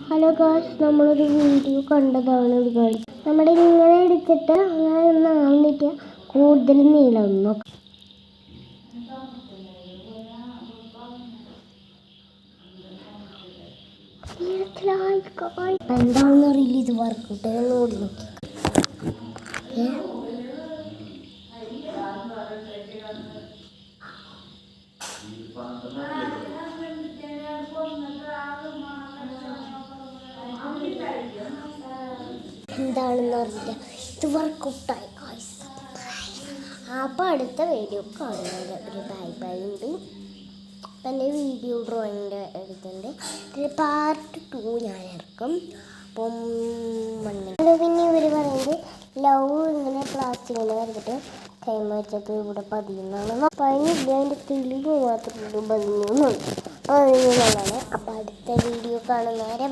Hello guys, നമ്മളൊരു video കണ്ടതാണ് ഒരു കാര്യം. നമ്മുടെ ഇങ്ങനെ എടുത്തിട്ട് അങ്ങനെ ആവുന്നിട്ട് കൂടുതൽ നീളം നോക്കാം. എന്താണെന്ന് അറിയില്ല, ഇത് വർക്കൗട്ട് ഓടി നോക്കി. എന്താണെന്ന് അറിയില്ല, ഇത് വർക്കൗട്ടായി ഗായ്സ്. അപ്പോൾ അടുത്ത വീഡിയോ കാണുന്നത് ഒരു ബൈ ബൈ ഉണ്ട്. അപ്പം എൻ്റെ വീഡിയോ ഡ്രോയിങ്ങിൻ്റെ എടുത്തിട്ടുണ്ട്. ഇതിൽ പാർട്ട് 2 ഞാൻ ഇറക്കും. അപ്പം പിന്നെ ഇവർ പറയുന്നത് ലവ് ഇങ്ങനെ പ്ലാസ്റ്റിക് ഇങ്ങനെ വരച്ചിട്ട് കൈമ വെച്ചത് ഇവിടെ പതിയുന്നതാണ്. പതിനില്ല, അതിൻ്റെ തെളിവ് മാത്രമേ പതിഞ്ഞുന്നുള്ളൂ. അപ്പം അടുത്ത വീഡിയോ കാണുന്നവരെ